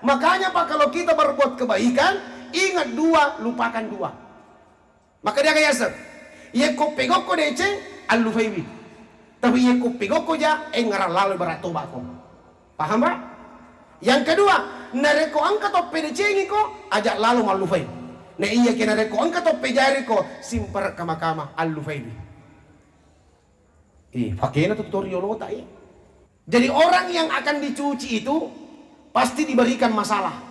Makanya Pak, kalau kita berbuat kebaikan, ingat dua, lupakan dua. Maka dia kayak se, ye ko pegoko dece alu faibi. Tapi ye ko pegoko ja engara lalu beratoba ko. Paham Pak? Yang kedua, nareko angka toppe dece ko ajak lalu malu faibi. Nah iya kena nareko angka toppe jari ko simpar kama-kama alu faibi. Pakainya tutorial lo tak ya. Jadi orang yang akan dicuci itu pasti diberikan masalah.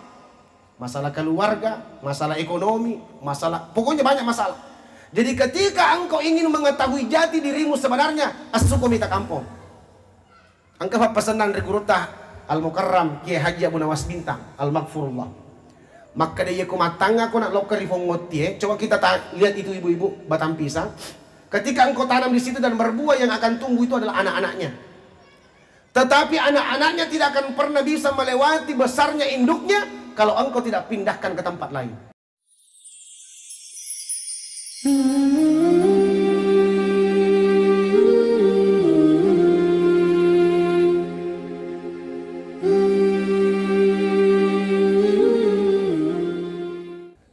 Masalah keluarga, masalah ekonomi, masalah, pokoknya banyak masalah. Jadi ketika engkau ingin mengetahui jati dirimu sebenarnya, asuko mita kampung. Angka pesanan Regurutah Al-Mukarram Kiai Haji Abu Nawas Bintang Al-Maghfurullah. Maka dia kumatanga ko nak loker rifongoti. Coba kita lihat itu ibu-ibu batang pisang. Ketika engkau tanam di situ dan berbuah, yang akan tumbuh itu adalah anak-anaknya. Tetapi anak-anaknya tidak akan pernah bisa melewati besarnya induknya kalau engkau tidak pindahkan ke tempat lain.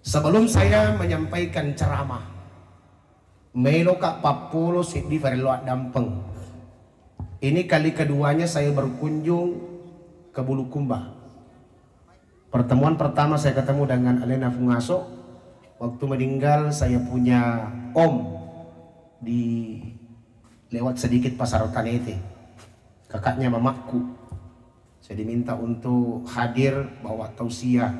Sebelum saya menyampaikan ceramah, Melo Kak Papulo Siddi Farloat Dampeng. Ini kali keduanya saya berkunjung ke Bulukumba. Pertemuan pertama saya ketemu dengan Alena Fungaso. Waktu meninggal saya punya om di lewat sedikit pasar Tanete, kakaknya mamaku. Saya diminta untuk hadir bawa tausiah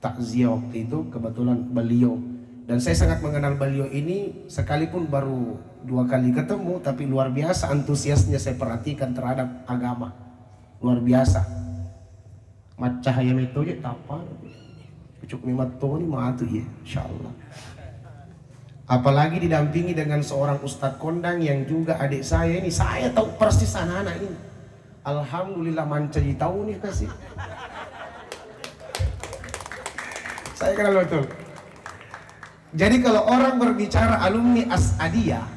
takziah waktu itu. Kebetulan beliau, dan saya sangat mengenal beliau ini, sekalipun baru 2 kali ketemu, tapi luar biasa antusiasnya saya perhatikan terhadap agama, luar biasa. Macahaya metode tapa pucuk mimato ni matu ya, insyaallah. Apalagi didampingi dengan seorang ustadz kondang yang juga adik saya ini. Saya tahu persis anak-anak ini. Alhamdulillah mancaji tahu nih kasih. Saya kenal betul. Jadi kalau orang berbicara alumni Asadiyah,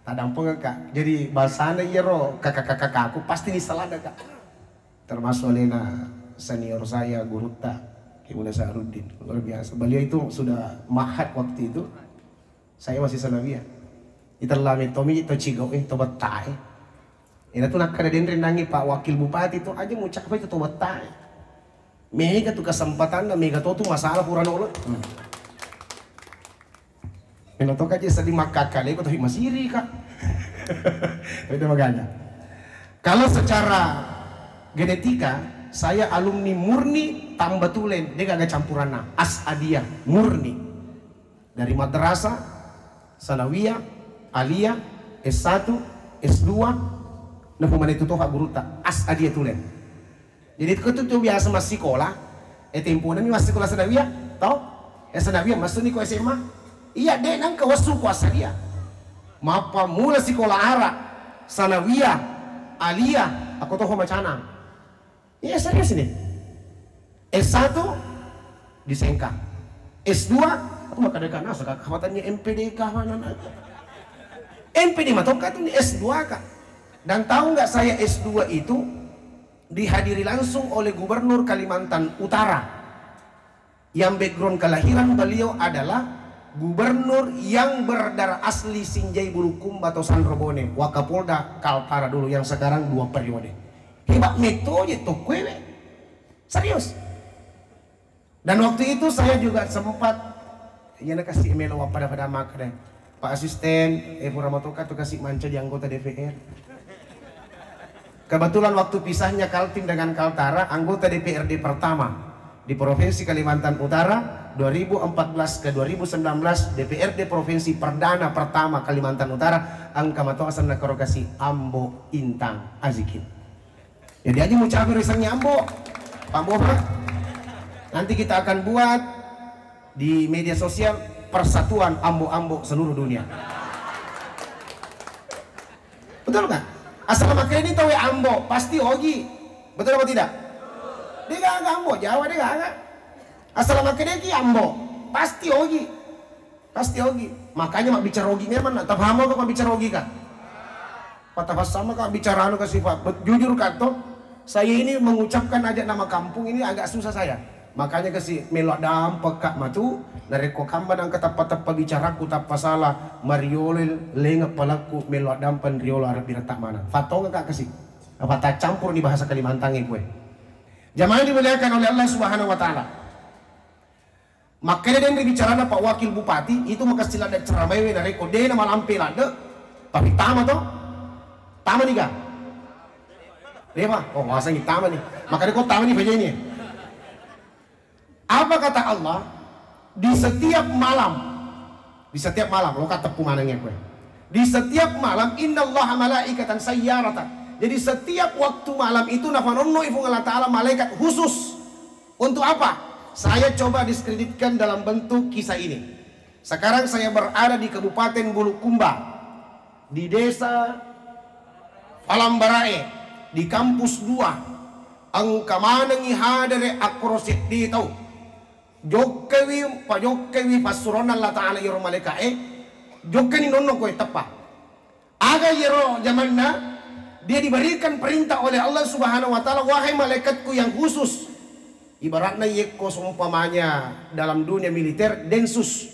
tadang pengekak. Jadi bahasanya iya roh kakak-kakak aku pasti diselada kak. Termasuk Lena senior saya, Guruta Kiai Saharudin, luar biasa. Beliau itu sudah mahat waktu itu, saya masih sanawiyah. Kita lami tomi itu cigau tobat tae. Ini tuh nak kada den rendangi Pak Wakil Bupati itu aja mau cakap itu tobat tae. Mega tuh kesempatan, mega tuh masalah kurang olot. Ini tuh kaji sedih makaka lagi tapi masih iri kak. Itu makanya. Kalau secara genetika, saya alumni murni Tambatulen, dia gak campuran Asadiyah murni. Dari madrasah, sanawiyah, aliyah, S1, S2, nah pemain itu toh Guruta, Asadiyah Tulen. Jadi itu tuh biasa masih sekolah, temponan ini masih sekolah sanawiyah, tau? Sanawiyah masuk nih ke SMA, iya deh nang ke wasu ku Asadiyah. Mapa mula sekolah Arab, sanawiyah, aliyah, aku toh macana. Iya serius ini. S1 di Sengkang, S2 aku maka dekan asa kawatannya MPDK mana MPD mah tokat ini S2 kak. Dan tahu nggak saya S2 itu dihadiri langsung oleh Gubernur Kalimantan Utara, yang background kelahiran beliau adalah gubernur yang berdarah asli Sinjai Bulukumba atau Sanrobone, Wakapolda Kaltara dulu, yang sekarang 2 periode. Hebat metode tuh kue, serius. Dan waktu itu saya juga sempat ya kasih email pada makna Pak Asisten Ramatoka tuh kasih manca di anggota DPR. Kebetulan waktu pisahnya Kaltim dengan Kaltara, anggota DPRD pertama di Provinsi Kalimantan Utara 2014 ke 2019, DPRD Provinsi Perdana pertama Kalimantan Utara, angka mato asal nakarokasi Ambo Intang Azikin. Jadi aja mau campur risangnya Ambo, Ambo Pak. Nanti kita akan buat di media sosial persatuan Ambo-Ambo seluruh dunia. Betul kan? Asal makanya ini tahu ya Ambo, pasti Ogi. Betul apa tidak? Dia gak Ambo, Jawa dia gak. Asal makanya ini Ambo, pasti Ogi. Pasti Ogi. Makanya mak bicara Ogi memang, tak paham kok mak bicara Ogi kan? Patah sama kak bicara anu kasih Pak. Jujur kan toh, Saya ini mengucapkan aja nama kampung ini agak susah saya. Makanya kasih melok dampak kak matu nareko kamba nang ketapa-tapa bicaraku tapa salah mariolel lengap palaku melok dampan riola arab tak mana. Fatong kak kasih. Apa tak campur di bahasa Kalimantan gue. Jamaah dimuliakan oleh Allah Subhanahu wa taala. Makanya dia bicara Pak Wakil Bupati itu maka sila ada ceramah we nareko de nama lampe lada. Tapi tama toh. Tama nih kak. Dewa, oh masa ini tama nih. Makanya kok tama nih bajanya. Apa kata Allah? Di setiap malam, lo kata pumanangnya gue. Di setiap malam, innallaha malaikatan sayyaratan. Jadi setiap waktu malam itu nafanonno ifu Allah Ta'ala malaikat khusus. Untuk apa? Saya coba diskreditkan dalam bentuk kisah ini. Sekarang saya berada di Kabupaten Bulukumba, di desa Palambarae, di kampus 2. Angka manangi hadare akrosit di tahu. Jokowi, Pak Jokowi pasuron Allah Ta'ala yero malaikat Jokowi nonno kowe tepat. Aga yero zamanna dia diberikan perintah oleh Allah Subhanahu wa taala, wahai malaikatku yang khusus. Ibaratnya yeko seumpamanya dalam dunia militer densus.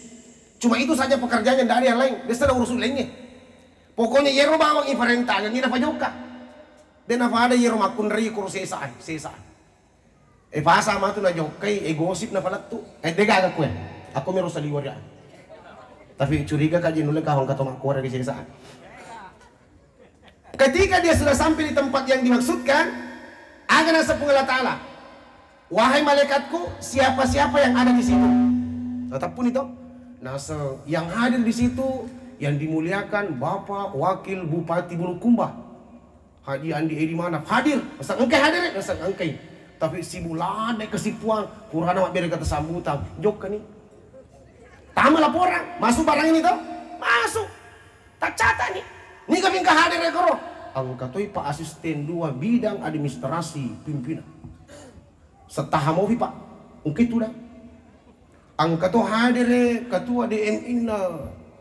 Cuma itu saja pekerjaannya, tidak ada yang lain. Dia sedang urusan lainnya. Pokoknya yero bawang iperintahnya ini apa joka. Dan apa ada yero makun ri kursi sesaan. Pasa matu na jokai, gosip na palat tu. Dega agak kue. Aku meron sa liwar yan. Tapi curiga ka jinulang kahong katomak kuwara di sesaan. Ketika dia sudah sampai di tempat yang dimaksudkan, akan nasa Allah Ta'ala, wahai malaikatku, siapa-siapa yang ada di situ. Tetapun itu, nasa yang hadir di situ, yang dimuliakan Bapak Wakil Bupati Bulukumba, Haji Andi Edi Manaf hadir. Masa engkai hadir, masa engkai. Tapi si bulan naik kesipuan, kurang amat biar kata sambutan. Jok kan nih. Tama laporan, masuk barang ini tuh, masuk. Tak catat nih. Ini kami ke hadir ya koro. Angka tuh Pak Asisten 2 bidang administrasi pimpinan. Setahap mau Pak, mungkin itu dah. Angka tuh hadir ketua DMI na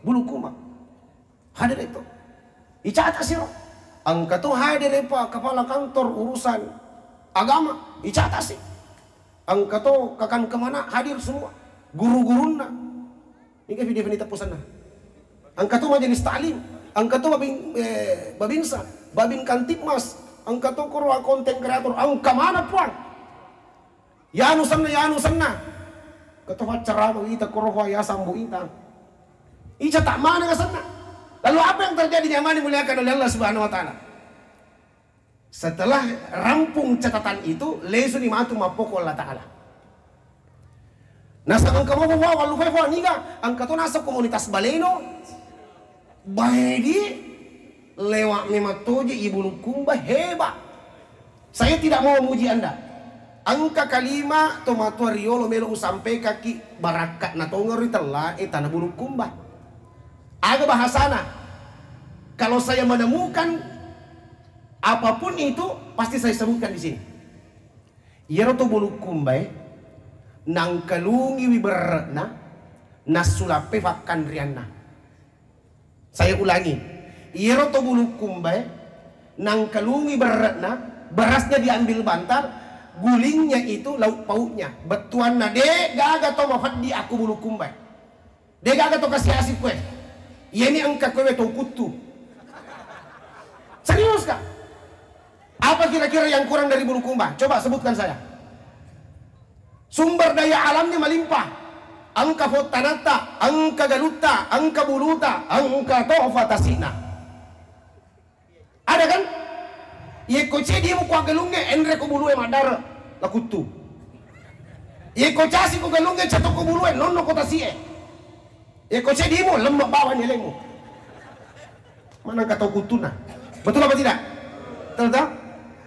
Bulukumba. Hadir itu. Icatat sih. Angka tuh hadir Pak kepala kantor urusan agama. Icatat sih. Angka tuh kakan kemana hadir semua. Guru-guruna. Ini kan video tepusan nah. Angka tuh majelis ta'lim. Angka tuh babinsa. Babin Kantipmas. Angka tuh korwa konten kreator. Angka mana puan? Yanu sana. Ketua ceramah kita korwa ya sambu intang. Ica tak mana ke sana. Lalu apa yang terjadi nyaman dimuliakan oleh Allah Subhanahu wa taala? Setelah rampung catatan itu, lesu ni matu mapoko Allah Ta'ala. Nasa angka mo bawa walu fefo niga, angka to nasa komunitas Baleno. Baedi lewat mematoje Ibu Bulukumba hebat. Saya tidak mau memuji Anda. Angka kalima tomato riolo melo sampai kaki barakat na tongori telah tanah Bulukumba. Aga bahasana. Kalau saya menemukan apapun itu pasti saya sebutkan di sini. Yero to Bulukumba nang kalungi wiberna nasulape fakan rianna. Saya ulangi. Yero to Bulukumba nang kalungi berna berasnya diambil bantar, gulingnya itu lauk pauknya. Betuan na de gaga to mafat di aku Bulukumba. De gaga to kasih asik kue. Ini angka kue to kutu. Serius kak? Apa kira-kira yang kurang dari Bulukumba? Coba sebutkan saya. Sumber daya alamnya melimpah. Angka fotanata, angka galuta, angka buluta, angka tofatasina. Ada kan? Ye koce dia mau kuah galungnya, endre ko bulu madara lakutu. Ye kocasi ko galungnya catok ko bulu nono kota sie. Ye koce dia mau lembak bawah nyelemu. Mana kata kutuna? Betul apa tidak? Betul.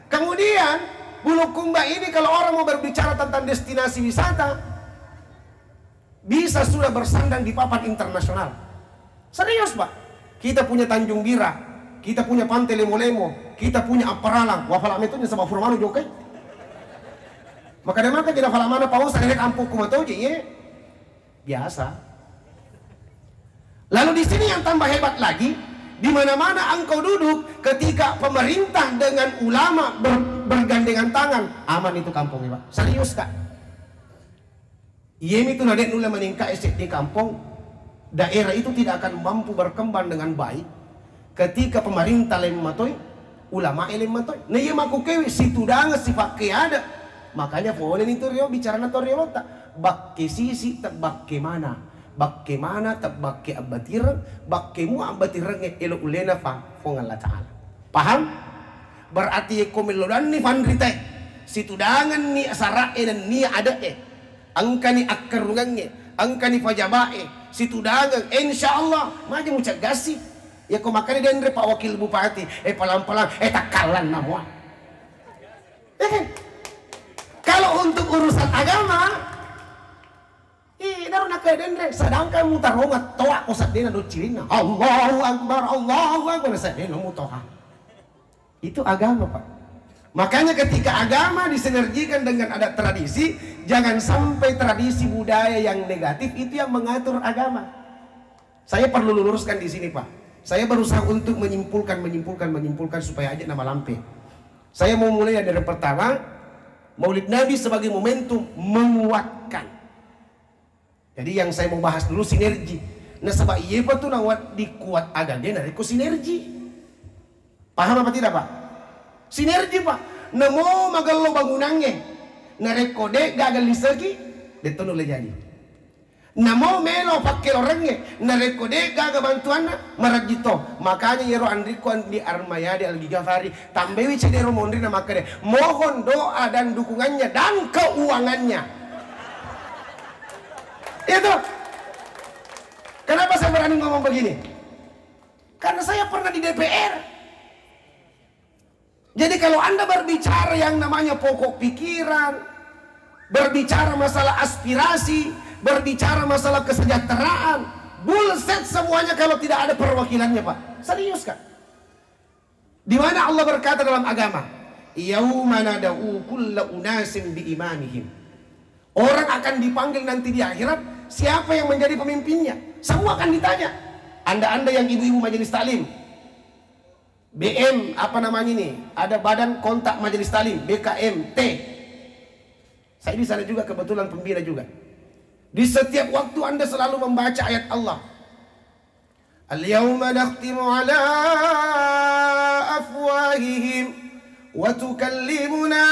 Kemudian Bulukumba ini kalau orang mau berbicara tentang destinasi wisata bisa sudah bersandang di papan internasional. Serius Pak. Kita punya Tanjung Bira, kita punya Pantai Lemo-Lemo, kita punya Aparalang. Wafala metonya sama Furmano jokai. Maka tidak falamana paus ada kampung kumatoji ya. Biasa. Lalu di sini yang tambah hebat lagi, Di mana-mana engkau duduk, ketika pemerintah dengan ulama bergandengan tangan, aman itu kampungnya, Pak. Serius, Kak. Yemi itu nadek nula meningkat di kampung, daerah itu tidak akan mampu berkembang dengan baik ketika pemerintah lematoy, ulama lematoy. Nah iya maku kewi situ dangas sifat ke ada. Makanya boleh itu rio bicara na rio tak bakke sisi tak bakke mana. Bakke mana tak bakke abatirang, bakke mu abatirang elo ulena fa fong Allah Ta'ala. Paham? Berarti komelodan ni fandrite. Situ dangan ni asarae dan ni ada angka ni akarungannya, angka ni fajabae, situ dagang, insyaallah maju mucak gasi. Ya kau makanya dendre Pak Wakil Bupati, palang-palang, takalan namua. kan? Kalau untuk urusan agama, daru nak dendre, sedangkan mutar romat toa kosat dena do cilina. Allahu Akbar, sadena mutoha. Itu agama, Pak. Makanya ketika agama disinergikan dengan adat tradisi, jangan sampai tradisi budaya yang negatif itu yang mengatur agama. Saya perlu luruskan di sini, Pak. Saya berusaha untuk menyimpulkan supaya aja nama lampe. Saya mau mulai dari pertama, Maulid Nabi sebagai momentum menguatkan. Jadi yang saya mau bahas dulu sinergi. Nah sebab iya tuh nawat dikuat agak dia nariku sinergi. Paham apa tidak, Pak? Sinergi, Pak. Namo magalo bangunannya, narekode gagal lisagi, itu nulai jadi. Namo melo pakai orangnya, narekode gagal bantuan maragito. Makanya yero Andriko di Armayadi Al-Ghifari tambahi cedero mondri nama kade. Mohon doa dan dukungannya dan keuangannya. Itu. Kenapa saya berani ngomong begini? Karena saya pernah di DPR. Jadi kalau Anda berbicara yang namanya pokok pikiran, berbicara masalah aspirasi, berbicara masalah kesejahteraan, bullshit semuanya kalau tidak ada perwakilannya, Pak. Serius, Kak. Di mana Allah berkata dalam agama, "Yauma nad'u kulla unasin bi imamihim." Orang akan dipanggil nanti di akhirat, siapa yang menjadi pemimpinnya? Semua akan ditanya. Anda yang ibu-ibu majelis taklim, BM apa namanya ini? Ada badan kontak majelis taklim, BKMT. Saya di sana juga kebetulan pembina juga. Di setiap waktu Anda selalu membaca ayat Allah. Al-yawma nakhtimu ala afwahihim wa tukallimuna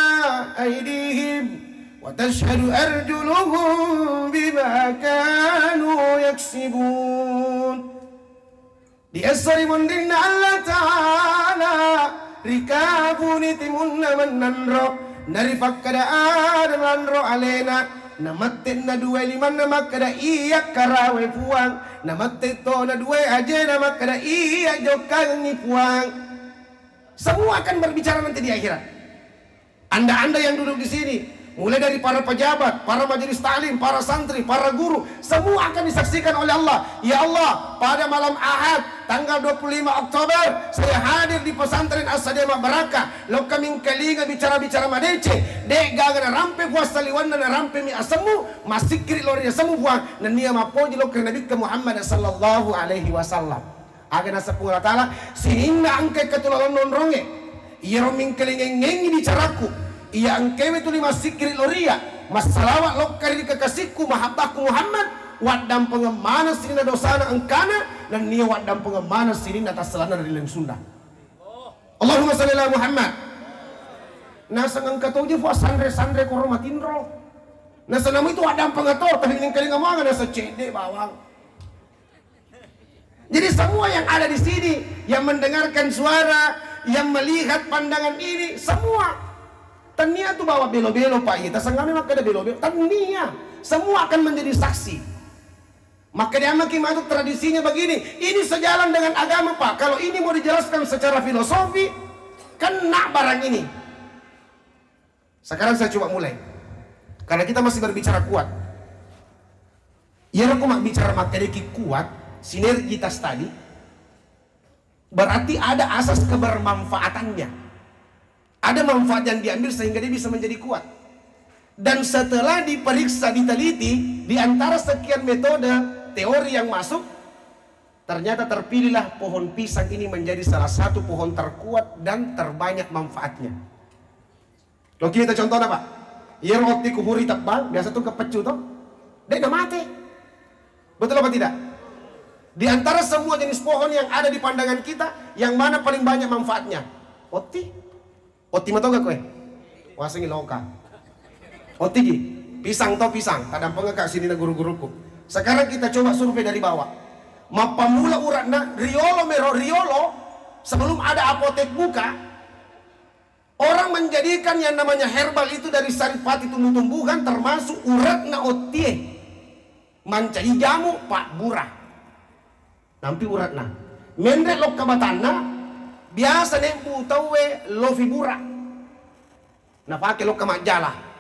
aydihim wa tashhadu arjuluhum bima kanu yaksibun. Di asari mundinna Allah Ta'ala rikabuni timunna mananro narifakkada adamanro alena namatin na dua liman namakada iya karawe puang namatin to na dua aja namakada iya jokang ni puang. Semua akan berbicara nanti di akhirat. Anda yang duduk di sini, mulai dari para pejabat, para majelis taklim, para santri, para guru, semua akan disaksikan oleh Allah. Ya Allah, pada malam Ahad tanggal 25 Oktober saya hadir di pesantren As-Sadiamah Barakah. Lo kami kalinga bicara-bicara madece, dek gagana rampe puasa liwana na rampe mi asemu, masikiri lori asemu buang, na niya mapoji lo kena Nabi Muhammad sallallahu alaihi wasallam. Agana sepuluh taala sehingga angke ketulalan nonronge, iya roming kalinga ngengi bicaraku. Ia angkewe tu lima sikri loria masalawat lokari di kekasihku mahabbahku Muhammad wadam pengemana sini dosana engkana dan nia wadam pengemana sini atas selana dari lem Sunda. Allahumma salli ala Muhammad. Nasa ngangkato je fuas sandre koromatindro. Nasa namu itu wadam pengator tapi ini kali ngomong nasa cede bawang. Jadi semua yang ada di sini yang mendengarkan suara, yang melihat pandangan ini semua tania tu bawa belo-belo Pak, kita senggami maka ada belo-belo. Tania, semua akan menjadi saksi. Maka dia makin masuk tradisinya begini. Ini sejalan dengan agama Pak. Kalau ini mau dijelaskan secara filosofi, kena barang ini. Sekarang saya coba mulai. Karena kita masih berbicara kuat. Ya aku mak bicara materi kuat, sinergitas tadi. Berarti ada asas kebermanfaatannya. Ada manfaat yang diambil sehingga dia bisa menjadi kuat. Dan setelah diperiksa, diteliti, di antara sekian metode teori yang masuk, Ternyata terpilihlah pohon pisang ini menjadi salah satu pohon terkuat dan terbanyak manfaatnya. Kalau kita contohnya Pak, ya roti kuburi tebal, biasa tuh kepecu toh, dia nggak mati. Betul apa tidak? Di antara semua jenis pohon yang ada di pandangan kita, yang mana paling banyak manfaatnya? Oti. Oti mah tau gak kowe? Wasengi loka. Oti gi, pisang toh pisang, kadang pengekak sini na guru-guruku. Sekarang kita coba survei dari bawah. Mapamula uratna riolo mero riolo, sebelum ada apotek buka, orang menjadikan yang namanya herbal itu dari saripati tumbuh-tumbuhan, termasuk uratna otie, mancai jamu pak burah, nampi uratna. Mendek lok kabatana, biasa nempu tawe lofi burah, na pakai lok kamajala.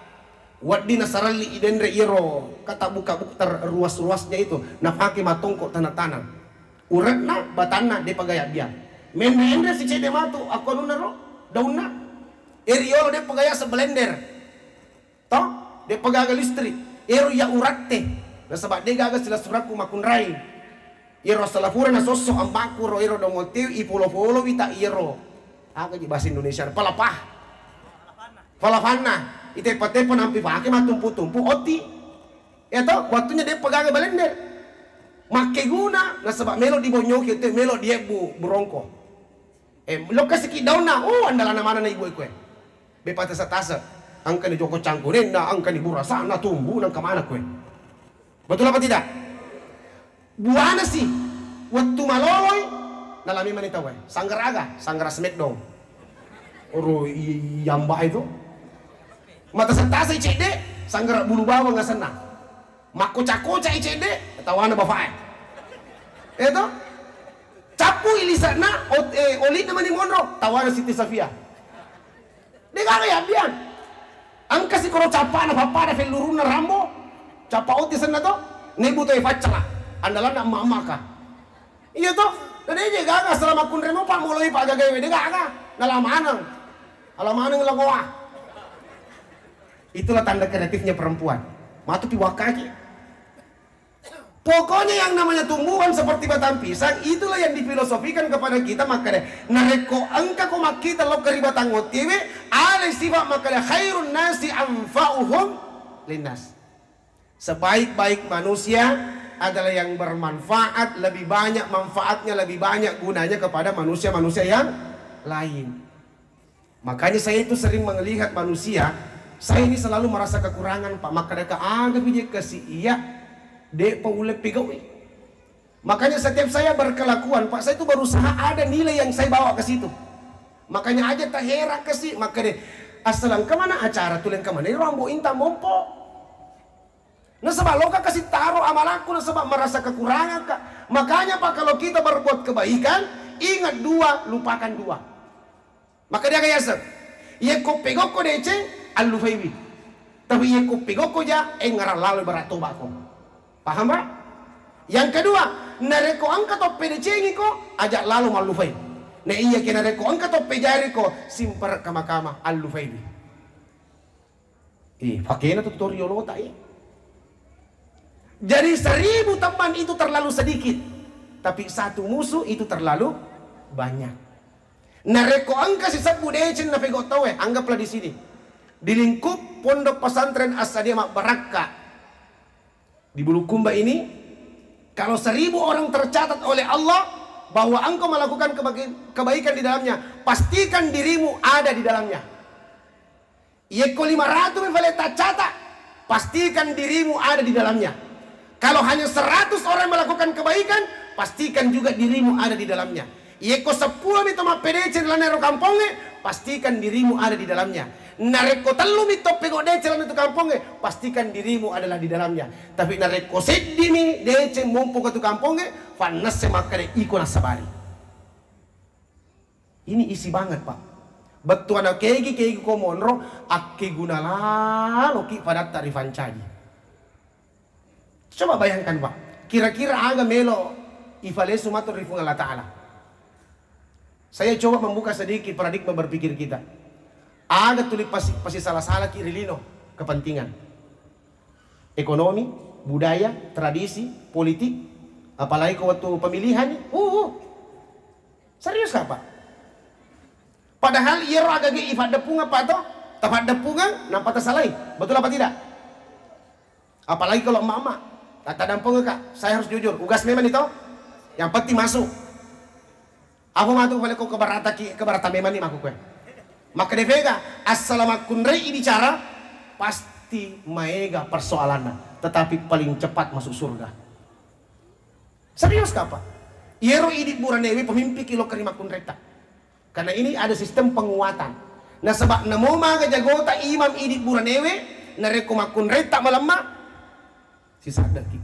Wadi nasarali idendre iro kata buka-buka terruas-ruasnya itu na pakai matongkok tanah-tanah uratna batana de pagaya biar mende si cede matu aku nunero daunna eriolo de pagaya seblender toh de pagaga listrik ero ya uratte na sabak de gaga sila suraku makunrai iro salafura na sosok ambaku ro iro domotiu ipolo-polo wita iro aga di bahasa Indonesia palapah palafana ite-tepo nampi pakai matumpu-tumpu oti. Itu waktunya dia pegang blender. Make guna na sebab melo di bonyoki itu melo dia burongko. Lo kasih ki dauna, andalan mana na ibu iku. Bepate satasa. Angka ni joko cangkuren na angka ni burasa na tumbuh nang kemana kue. Betul apa tidak? Buana sih. Waktu maloloy nalami manita we. Sanggar smackdown. Oro yamba itu. Mata setasa icede, sanggar bulu bawang nggak senang. Makoca-koca icede, tawana bapak. Itu capu ilisana, oli namanya monro, tawana Siti Safia. Dia gak ya bian. Angka si koro capa na papa na feluruna rambo, capa oti sana to, nebu to ifacala, andalan na mamaka. Iya to, dan dia gak selama kunremo pak mulai pak gagawe, dia gak nalamanang, alamanang lagoa. Itulah tanda kreatifnya perempuan. Matu piwakaki. Pokoknya yang namanya tumbuhan seperti batang pisang, itulah yang difilosofikan kepada kita. Makanya nareko angka ko makita lo keribatang ngotiwe ale sifat makanya khairun nasi anfa'uhum linnas. Sebaik-baik manusia adalah yang bermanfaat, lebih banyak manfaatnya, lebih banyak gunanya kepada manusia-manusia yang lain. Makanya saya itu sering melihat manusia, saya ini selalu merasa kekurangan Pak, maka mereka anggap dia kasih iya dek paule pegawi. Makanya setiap saya berkelakuan Pak, saya itu berusaha ada nilai yang saya bawa ke situ. Makanya aja tak heran kasih, maka deh asalan kemana acara tulen kemana ini rambo inta mompo. Nah sebab lo kasih taruh amal aku, nah sebab merasa kekurangan Kak. Makanya Pak kalau kita berbuat kebaikan, ingat dua, lupakan dua. Maka dia kayak se, iya kok pegoko dece alufaibi, tapi yang kupigoko ja ngaral lalu beratoba ko. Paham Pak? Yang kedua, nareko angka toppe decengi ko ajak lalu malufai. Nah iya kena nareko angka toppe jari ko simpar kama-kama alufaibi. Pakainya tutorial lo tak ya? Jadi 1000 teman itu terlalu sedikit, tapi satu musuh itu terlalu banyak. Nareko angka si sabu decen na pegot tawe, anggaplah di sini. Di lingkup pondok pesantren As-Sadia Barakah di Bulukumba ini, kalau 1000 orang tercatat oleh Allah bahwa engkau melakukan kebaikan di dalamnya, pastikan dirimu ada di dalamnya. Yeko 500 tak catat, pastikan dirimu ada di dalamnya. Kalau hanya 100 orang melakukan kebaikan, pastikan juga dirimu ada di dalamnya. Yeko 10 itu mah pedece lanero kamponge, pastikan dirimu ada di dalamnya. Nareko telu mito pego dece lan itu kampongnya, pastikan dirimu adalah di dalamnya. Tapi nareko sedimi dece mumpung ke tu kampongnya, fanas semakare iko nasabari. Ini isi banget Pak. Betul anak kegi komonro aki gunalan oki pada tarifan caji. Coba bayangkan Pak, kira-kira aga melo ifale sumatur rifung Allah Ta'ala. Saya coba membuka sedikit paradigma berpikir kita. Ada tulis pasti salah-salah kirilino kepentingan ekonomi, budaya, tradisi, politik, Apalagi ke waktu pemilihan. Serius gak Pak? Padahal ia agak ifat depung apa toh? Tepat depungan, nampak tersalai. Betul apa tidak? Apalagi kalau emak-emak kata dampung kak, saya harus jujur, ugas memang itu yang penting masuk. Aku matu balik ke barata memang nih aku kue. Maka devega assalamualaikum rei bicara pasti maega persoalannya, tetapi paling cepat masuk surga. Serius kak Pak? Yero idit buranewi pemimpin kilo kerima kunreta. Karena ini ada sistem penguatan. Nah sebab namo maga jagota imam idit buranewe nareko makun reta malamma sisa daki.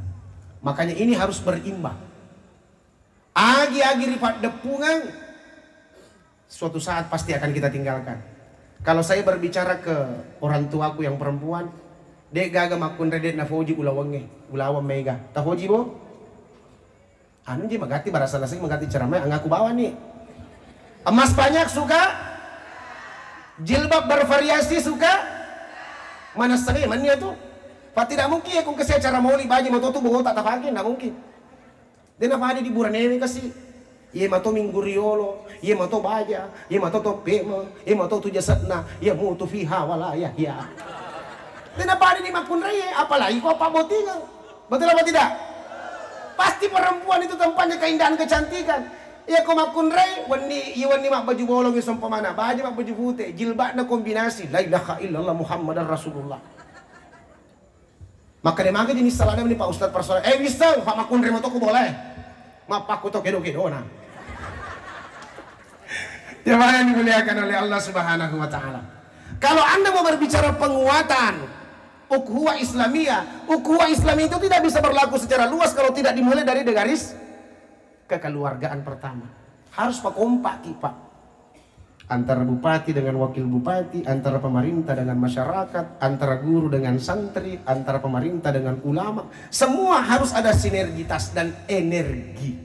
Makanya ini harus berimbang. Agi-agi rifat depungan suatu saat pasti akan kita tinggalkan. Kalau saya berbicara ke orang tuaku yang perempuan, dek gaga makun redet na foji ulawang mega. Ta foji bo? Anu je magati barasa nasi magati ceramah angaku bawa nih. Emas banyak suka? Jilbab bervariasi suka? Mana sering mania tuh? Pak tidak mungkin ya kung kasi cara mauli baju mato tuh bawa tak tapakin, tidak mungkin. Dia apa ada di buranewe kasi? Iya mato mingguriolo, iya mato baja, iya mato to pema, iya mato tu jasadna, iya mutu fiha walaya ya. Dia apa ada di makun raya? Apalagi kok apa botingan? Betul apa tidak? Pasti perempuan itu tempatnya keindahan kecantikan. Ya kau makun rai, wani mak baju bolong yang mana, baju mak baju putih, jilbabnya kombinasi, la ilaha illallah Muhammadar Rasulullah. Maka dia maga jenis salahnya ini Pak Ustadz persoalan, bisa Pak makun rai motoku boleh, mak aku to kedo nah. Jemaah yang dimuliakan oleh Allah Subhanahu Wa Taala. Kalau anda mau berbicara penguatan ukhuwah Islamiyah, ukhuwah Islamiyah itu tidak bisa berlaku secara luas kalau tidak dimulai dari garis kekeluargaan pertama. Harus pak kompak Pak, antara bupati dengan wakil bupati, antara pemerintah dengan masyarakat, antara guru dengan santri, antara pemerintah dengan ulama. Semua harus ada sinergitas dan energi.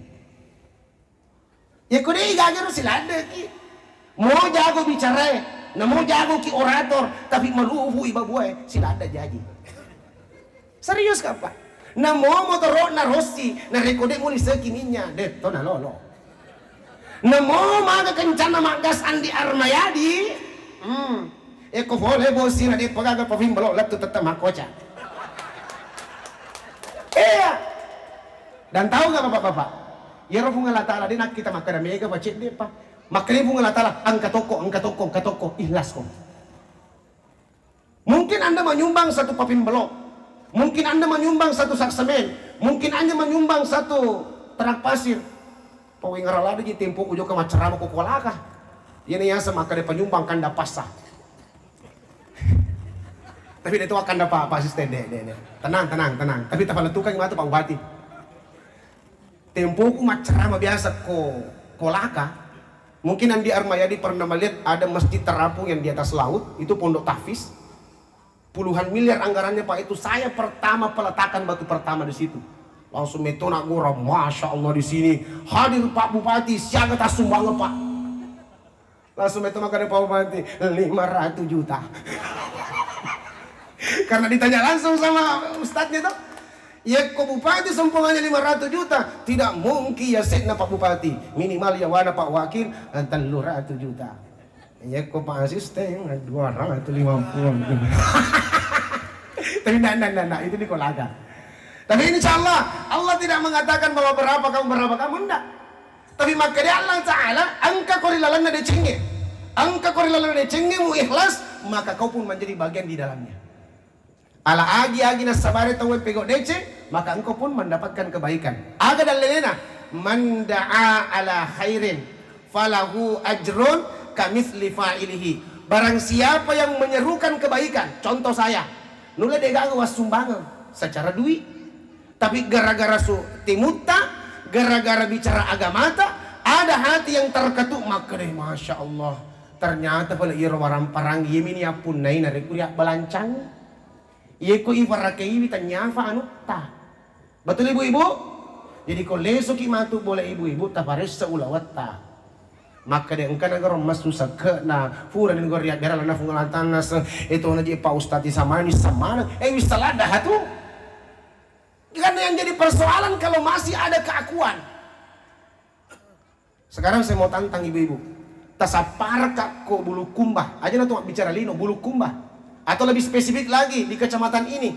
Ya kude igajar silada ki. Mau jago bicara, mau jago ki orator, tapi maluhu ibabuai silada jadi. Serius kah Pak? Na mo motoro na rossi na rekode mo lisa kininya detto na lolo. Na mo maga kencana magas Andi Armayadi. Eko vole bosi na de pagaga pavimbalo lattu tata makoca. Dan tahu nggak bapak-bapak? Ya roh Allah Taala dia nak kita makan mega bacet dia pak. Makanya Allah Taala angkat toko ikhlas kok. Mungkin anda menyumbang satu pavimbalo. Mungkin anda menyumbang satu sak semen, mungkin anda menyumbang satu terak pasir. Pawai ngaralada di tempo ujo ke macerama ko kolaka. Ini yang sama kada penyumbang kanda pasah. Tapi itu akan dapat apa asisten deh. Tenang. Tapi tak paletukan mata Pak Bupati. Tempo ku macerama biasa ko kolaka. Mungkin Andi Armayadi pernah melihat ada masjid terapung yang di atas laut, itu pondok tahfiz. Puluhan miliar anggarannya Pak, itu saya pertama peletakan batu pertama di situ. Langsung metona gora, masya Allah di sini hadir Pak Bupati, siaga tas sumbangan Pak. Langsung metona ke Pak Bupati 500 juta. Karena ditanya langsung sama ustadznya tuh, ya kok Bupati sumbangannya 500 juta, tidak mungkin ya sekna Pak Bupati, minimal ya wana Pak Wakil 300 juta. Ya kok Pak Asisten 250. Tapi nah, itu di kolaga. Tapi insya Allah tidak mengatakan bahwa berapa kamu enggak. Tapi maka dia Allah Ta'ala angka korilalan de cenge. Angka korilalan de cenge mu ikhlas, maka kau pun menjadi bagian di dalamnya. Ala agi nasabare tawe pego dece, maka engkau pun mendapatkan kebaikan. Aga dan lelena man da'a ala khairin falahu ajrun kamitsli fa'ilihi. Barang siapa yang menyerukan kebaikan, contoh saya, nula dega was sumbangan secara duit, tapi gara-gara su timuta, gara-gara bicara agamata, ada hati yang terketuk, maka deh masya Allah, ternyata pada iro parang yemin ya pun naik nari kuliah balancang, yeku ifarake iwi tanyafa anutta. Betul ibu-ibu? Jadi kalau leso kimatu boleh ibu-ibu tapares seulawata. Maka dia engkau negara mas susah ke na fura dan goria gara na fungalan tanas itu na je Pak Ustadz sama ni sama wis talada hatu Karena yang jadi persoalan kalau masih ada keakuan. Sekarang saya mau tantang ibu-ibu. Tasapar kak bulu kumbah. Aja na tuh bicara lino bulu kumbah. Atau lebih spesifik lagi di kecamatan ini.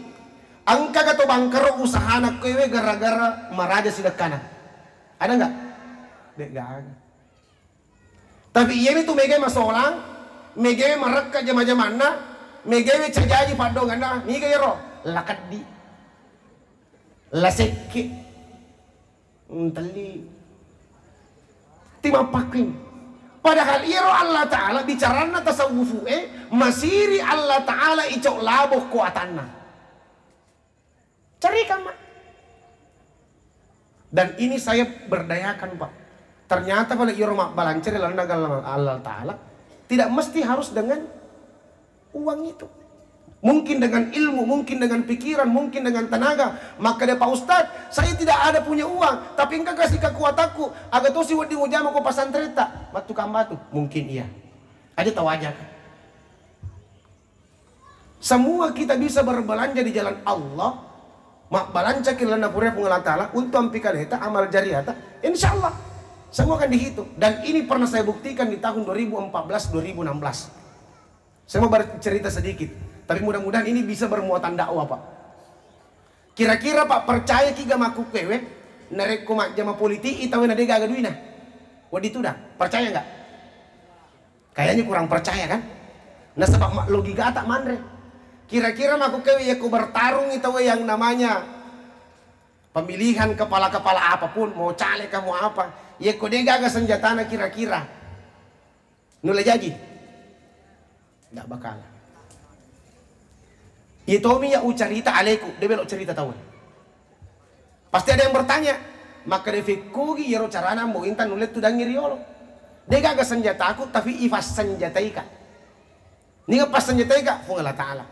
Angka atau bangkero usaha anak kewe gara-gara maraja sidakana. Ada nggak? Dek nggak ada. Tapi iya itu megai masolang, megai mereka jama-jamana, megai cajaji padongan na, megai ro lakat di laseke tali timapakin. Padahal iro Allah Ta'ala bicarana tasawufu masiri Allah Ta'ala icok laboh kuatanna. Cari kama. Dan ini saya berdayakan Pak. Ternyata pada iro balanceri Allah Ta'ala tidak mesti harus dengan uang itu. Mungkin dengan ilmu, mungkin dengan pikiran, mungkin dengan tenaga. Maka dia Pak Ustadz, saya tidak ada punya uang, tapi engkau kasih kekuatanku agar tuh si wadi mujama ko pasantreta batu kambatu. Mungkin iya. Ada tahu aja kan? Semua kita bisa berbelanja di jalan Allah. Mak balanja kilana pura pengelah ta'ala untuk ampikan heta amal jariyata. Insyaallah semua akan dihitung. Dan ini pernah saya buktikan di tahun 2014-2016. Saya mau bercerita sedikit. Tapi mudah-mudahan ini bisa bermuatan dakwah Pak. Kira-kira Pak percaya kiga maku kewe narek kumak jama politik itawe nade gaga duina. Wadi itu dah. Percaya nggak? Kayaknya kurang percaya kan? Nah sebab logika tak mandre. Kira-kira maku kewe ya ku bertarung itawe yang namanya pemilihan kepala-kepala apapun, mau caleg kamu apa, ya ku de gaga senjatana kira-kira. Nula jadi. Nggak bakal. Itomi ya ucarita aleku, dia belok cerita tahu. Pasti ada yang bertanya, maka dia fikugi ya carana mau intan nulet tu dangir yolo. Dia gak senjata aku tapi ifas senjata ika. Ni pas senjata ika, Allah Ta'ala.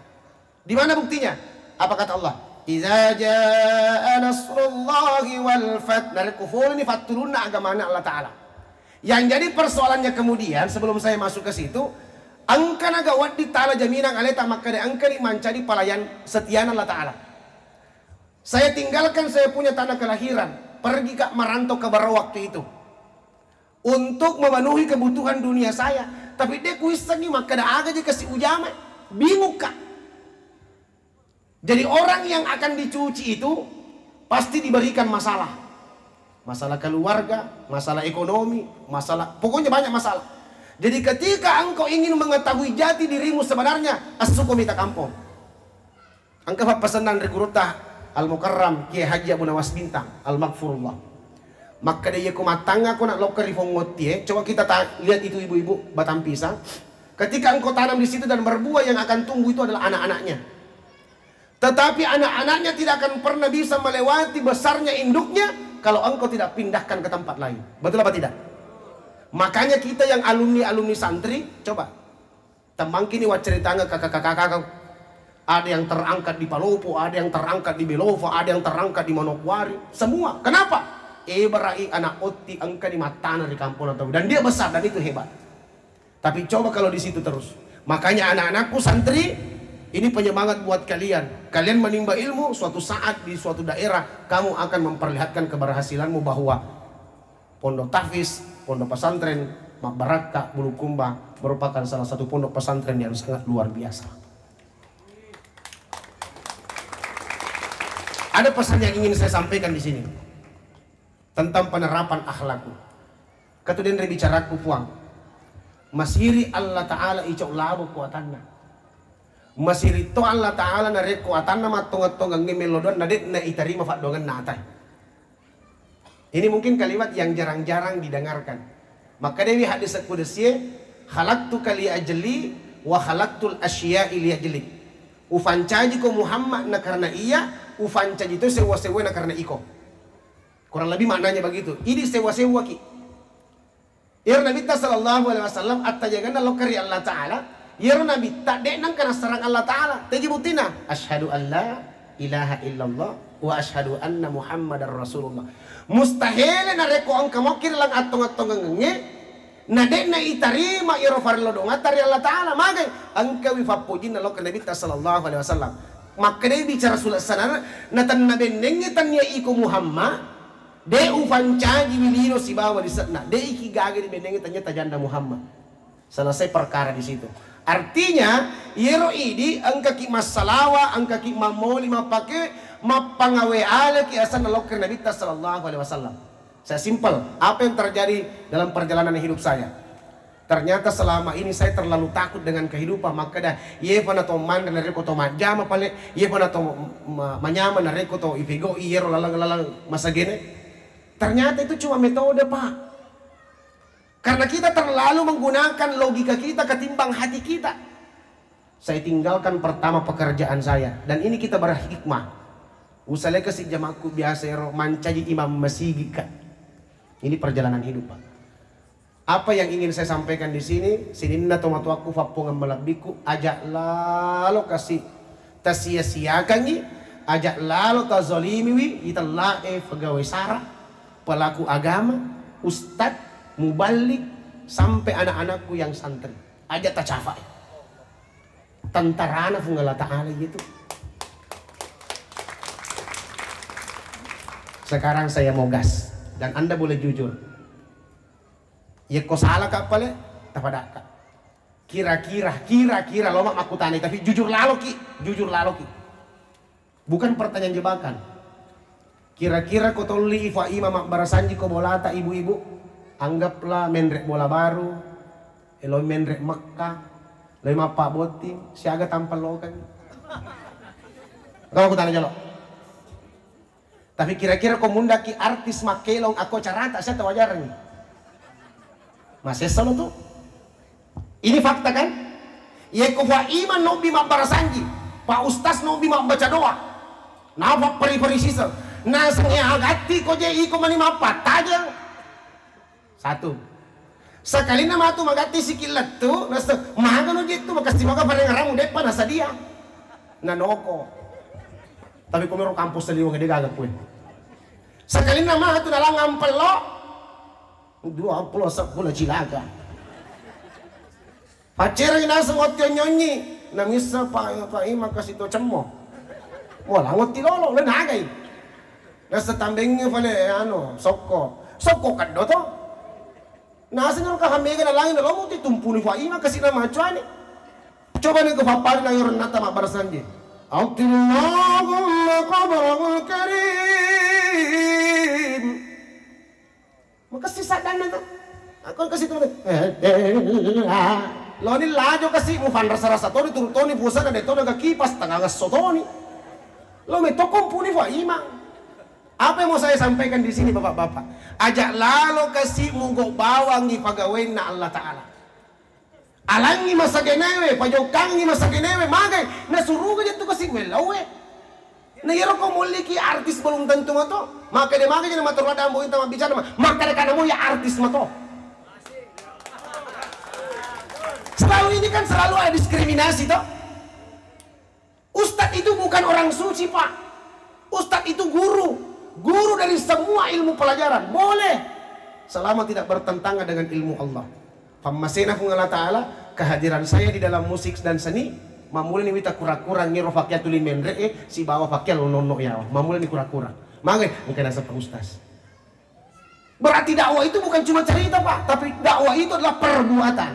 Di mana buktinya? Apa kata Allah? Iza jaa nasrullahi wal fath. Dari kufur ini faturuna agamana Allah Ta'ala. Yang jadi persoalannya kemudian sebelum saya masuk ke situ, angka naga wadi ta'ala jaminan aleta maka de angka ni mencari pelayan setia Allah Ta'ala. Saya tinggalkan saya punya tanah kelahiran, pergi ke merantau ke Barau waktu itu untuk memenuhi kebutuhan dunia saya. Tapi dia kuisangi maka dah aga je kasih ujama, bingung kak. Jadi orang yang akan dicuci itu pasti diberikan masalah, masalah keluarga, masalah ekonomi, masalah pokoknya banyak masalah. Jadi ketika engkau ingin mengetahui jati dirimu sebenarnya, asuko mita kampung. Engkau pesanan regurutah Al-Mukarram Kiai Haji Abu Nawas Bintang Al-Maghfurullah. Maka dia kumatanga aku nak loker rifongoti. Coba kita lihat itu ibu-ibu batang pisang. Ketika engkau tanam di situ dan berbuah, yang akan tumbuh itu adalah anak-anaknya. Tetapi anak-anaknya tidak akan pernah bisa melewati besarnya induknya kalau engkau tidak pindahkan ke tempat lain. Betul apa tidak? Makanya kita yang alumni santri, coba tembang kini wat ceritanya kakak-kakak. Ada yang terangkat di Palopo, ada yang terangkat di Belova, ada yang terangkat di Manokwari. Semua. Kenapa? Berai anak oti angka di matana di kampung atau dan dia besar dan itu hebat. Tapi coba kalau di situ terus. Makanya anak-anakku santri, ini penyemangat buat kalian. Kalian menimba ilmu, suatu saat di suatu daerah kamu akan memperlihatkan keberhasilanmu bahwa Pondok Tahfiz, Pondok Pesantren Mak Baraka Bulukumba merupakan salah satu pondok pesantren yang sangat luar biasa. Ada pesan yang ingin saya sampaikan di sini tentang penerapan akhlakku. Kemudian dari bicaraku puang. Masiri Allah Ta'ala icok labu kuatanna. Masiri to Allah Ta'ala narek kuatanna matong-tong ngemelodon nadet na itarima fadongan natai. Ini mungkin kalimat yang jarang-jarang didengarkan. Maka dewi hadis qudsi, khalaqtu kali ajli wa khalaqtul asya'i li ajli. Ufancaji ko Muhammad na karena iya, ufancaji itu sewa-sewa na karena iko. Kurang lebih maknanya begitu. Ini sewa-sewa ki. Ir Nabi sallallahu alaihi wasallam attajaganna lokari Allah Ta'ala. Ir Nabi tak denang kana sarang Allah Ta'ala. Teji butina. Asyhadu an la ilaha illallah wa asyhadu anna Muhammadar Rasulullah. Mustahil na reko ang kamokir lang atong-atong ngenge. Na de na itarima iro farlo dong atari Allah Ta'ala. Magay ang kawi fapujin na lokari Nabi sallallahu alaihi wasallam. Maka dia bicara sulat sana natan na benengnya tanya iko Muhammad de ufancaji wilino si bawa di sana de iki gage di benengnya tanya tajanda Muhammad. Selesai perkara di situ. Artinya yero idi angka ki masalawa angka ki mamoli mapake mapangawe ale ki asana lokir Nabi sallallahu alaihi wasallam. Saya simpel, apa yang terjadi dalam perjalanan hidup saya? Ternyata selama ini saya terlalu takut dengan kehidupan, maka dah ye pana to man na reko to majama pale ye pana to manyama na reko to ipigo iyero lalang masagene. Ternyata itu cuma metode, Pak. Karena kita terlalu menggunakan logika kita ketimbang hati kita. Saya tinggalkan pertama pekerjaan saya dan ini kita berhikmah. Usale kasih jamaku biasa ero mancaji imam masigika. Ini perjalanan hidup, Pak. Apa yang ingin saya sampaikan di sini? Sininna tomatu aku fapungan melabiku ajak lalu kasih tasia-siakan ni, ajak lalu tazolimiwi italah pegawai sara, pelaku agama, ustad, mubalik sampai anak-anakku yang santri. Ajak tacafai. Tentara anak Allah Ta'ala gitu. Sekarang saya mau gas dan Anda boleh jujur. Ya kau salah kak pale, tapada kak. Kira-kira lo mak aku tanya, tapi jujur lalu ki. Bukan pertanyaan jebakan. Kira-kira kau toli ifa ima mak barasanji kau bolata ibu-ibu. Anggaplah mendrek bola baru, elo mendrek Mekah, lima pak boting, siaga tampal lo kan. Kau aku tanya lo. Tapi kira-kira kau mundaki artis makelong aku carata saya tawajar nih. Masih selalu tuh. Ini fakta kan? Ya kufa iman no bima barasanji. Pak Ustaz no bima baca doa. Nafa peri-peri sisa. Nasangnya agati ko je iko manima pataja. Satu. Sekali nama tu magati sikilat tu, nasa mahaga no je tu makasti maga pareng ramu depan nasa dia. Nanoko. Tapi kung meron kampus sa liwang hindi gagap po. Sekali nama tu nalang ampel lo. 20 10 cilaga. Pacer yang nasa ngotyo nyonyi. Namisa pa ima kasi to cemo. Wala ngoti lolo lan hagay. Nasa tambengnya pala soko. Soko kaddo to. Nasa nyo kahamiga na langin na lomo ti tumpuni fa ima kasi na machuani. Coba nih kepapari na yoron nata mabarasan je. Allahumma qabrahul karim. Makasih sadar na to. Ako kasi to. Lo ni lajo kasi mo fan rasa-rasa to ni turutoni pusa na dito nagakipas tangangas sotoni. Lo may tokom puni fa ima. Apa yang mau saya sampaikan di sini Bapak-bapak? Ajak lalu kasih munggok bawang di pagawain na Allah Ta'ala. Alangi masa genewe, pajokangi masa genewe, magay nasuruga dito kasi melawe. Nayero ko muliki artis belum tentu mo to. Maka de magay na maturada mo ito mabicara maka kana mo ya artis mo to. Selalu ini kan selalu ada diskriminasi toh. Ustadz itu bukan orang suci, Pak. Ustadz itu guru dari semua ilmu pelajaran. Boleh selama tidak bertentangan dengan ilmu Allah. Pamasena kung Allah Ta'ala kehadiran saya di dalam musik dan seni mamulin ni wita kura-kura ngiro fakyatul menre si bawa fakyal nono ya. Mamulin ni kura-kura. Mangay mungkin nasa Pak Ustaz. Berarti dakwah itu bukan cuma cerita, Pak, tapi dakwah itu adalah perbuatan.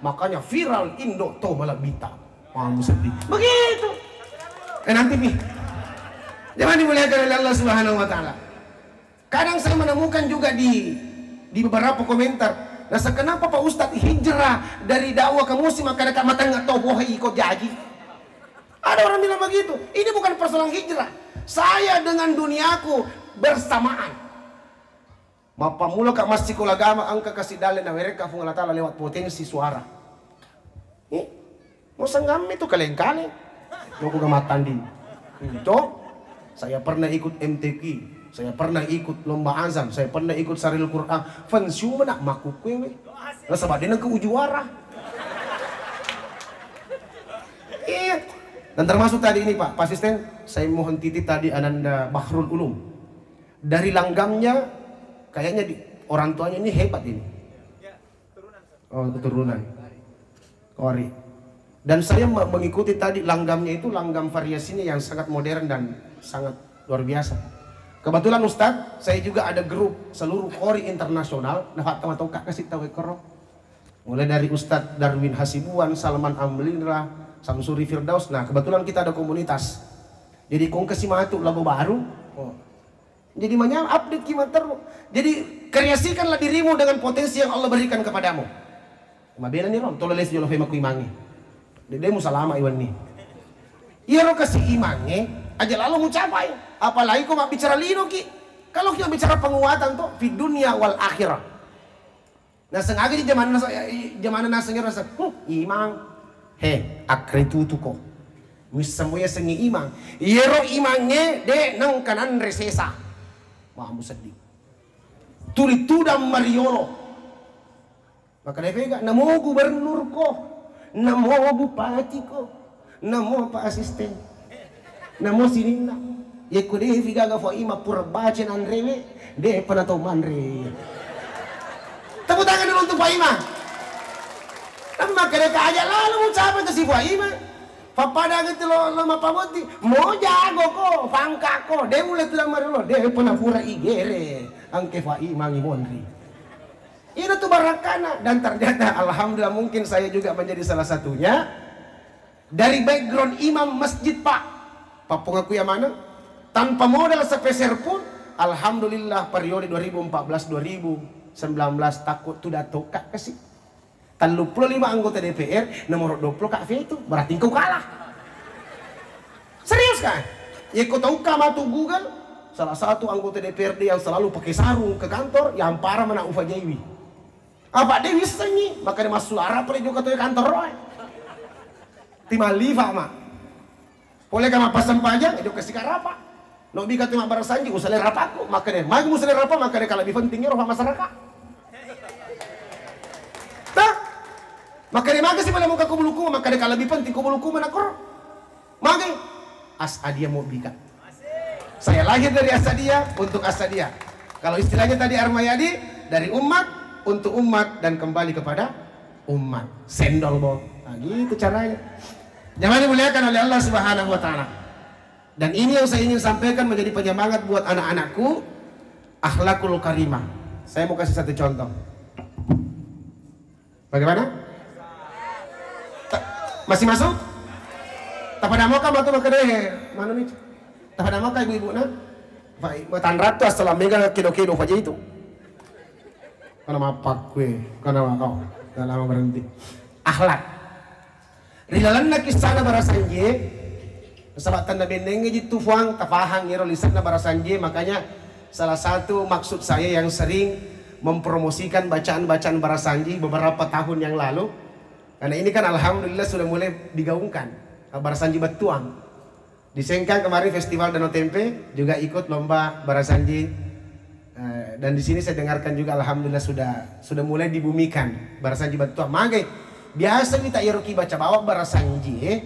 Makanya viral Indo to malabita. Mamu sedih. Begitu. Nanti nih. Jangan dimuliakan oleh Allah Subhanahu wa Ta'ala. Kadang saya menemukan juga di beberapa komentar. Nah, kenapa Pak Ustadz hijrah dari dakwah ke musik maka dekat mata nggak tahu bohong ikut jadi. Ada orang bilang begitu. Ini bukan persoalan hijrah. Saya dengan duniaku bersamaan. Mapa mula kak masjid agama angka kasih dalil na mereka fung Allah Ta'ala lewat potensi suara. Mau senggam itu kaleng-kaleng. Mau kugamatan di. Itu. Saya pernah ikut MTQ, saya pernah ikut lomba azam, saya pernah ikut saril Quran. Fansiu mana makukwe. Lah sebab dia ke ujuara. Iya. Dan termasuk tadi ini Pak Asisten, saya mohon titip tadi Ananda Bahrul Ulum. Dari langgamnya kayaknya orang tuanya ini hebat ini. Oh, keturunan. Kori. Dan saya mengikuti tadi langgamnya itu, langgam variasinya yang sangat modern dan sangat luar biasa. Kebetulan Ustadz, saya juga ada grup seluruh Qori internasional. Nah, teman-teman kak kasih tahu ekor. Mulai dari Ustadz Darwin Hasibuan, Salman Amlinra, Samsuri Firdaus. Nah, kebetulan kita ada komunitas. Jadi kong kasih matu lagu baru. Oh. Jadi banyak update kimater. Jadi kreasikanlah dirimu dengan potensi yang Allah berikan kepadamu. Mabela ni ron, tolong les jolo fema kuimangi. Dede musalama iwan ni. Iya ro kasih imangi, aja lalu mencapai. Apalagi kau mak bicara lino ki. Kalau kita bicara penguatan tuh di dunia wal akhirah. Nah sengaja di zaman nasanya rasa, imang, he akritutu ko. Misamuya sengi imang. Iya ro imangnya de nang kanan resesa. Wah musaddi. Tuli tudam mariolo. Maka defega namo gubernur ko. Namo bupati ko, namo pak asisten, namo sinina. Ya kude figa ga fo ima purbachen anrewe, de panato manre. Tepuk tangan dulu untuk Pak Ima. Nama kereta aja lalu ucapan ke si Pak Ima. Papada gitu lo mapamoti, mo jago ko, pangka ko, de mulai tulang marilo, de panapura igere, angke Pak Ima ngimonri. Itu tuh barakana, dan ternyata alhamdulillah mungkin saya juga menjadi salah satunya dari background imam masjid Pak pengaku yang mana tanpa modal sepeser pun alhamdulillah periode 2014-2019 takut tuh datuk kak kasih 35 anggota DPR nomor 20 kak itu berarti kau kalah serius kan ya kau tahu kama tuh Google salah satu anggota DPRD yang selalu pakai sarung ke kantor yang parah mana Ufa Jaiwi. Apa dia bisa nih? Makanya masuk suara pada juga tuh kantor roy. Tima liva mak. Boleh kama pasang pajak itu kasih karapa. Nobi kata mak barasanji usale rapaku makanya magi usale rapa makanya kalau lebih pentingnya roh masyarakat. Tah? Makanya magi sih pada muka kubuluku makanya kalau lebih penting kubuluku mana kor. Magi Asadia mau bikat. Saya lahir dari Asadia untuk Asadia. Kalau istilahnya tadi Armayadi dari umat untuk umat dan kembali kepada umat. Sendol bol. Nah, gitu caranya. Jangan dimuliakan oleh Allah Subhanahu wa taala. Dan ini yang saya ingin sampaikan menjadi penyemangat buat anak-anakku, akhlakul karimah. Saya mau kasih satu contoh. Bagaimana? Masih masuk? Tapada mau kamu atau makadeh? Mana nih? Tapada mau kah ibu-ibu na? Tan ratu asal mega kido-kido aja itu. Karena mapak gue, karena makau, gak lama berhenti. Akhlak. Rilalan na kisana barasanje, sahabat tanda bendengnya jitu fuang, tafahang ngiro lisan na barasanje, makanya salah satu maksud saya yang sering mempromosikan bacaan-bacaan barasanji beberapa tahun yang lalu, karena ini kan alhamdulillah sudah mulai digaungkan, barasanji Batuang. Di Sengkang kemarin festival Danau Tempe juga ikut lomba barasanji. Dan di sini saya dengarkan juga alhamdulillah sudah mulai dibumikan barasanji Batuang. Magai biasa kita iroki baca bawa barasanji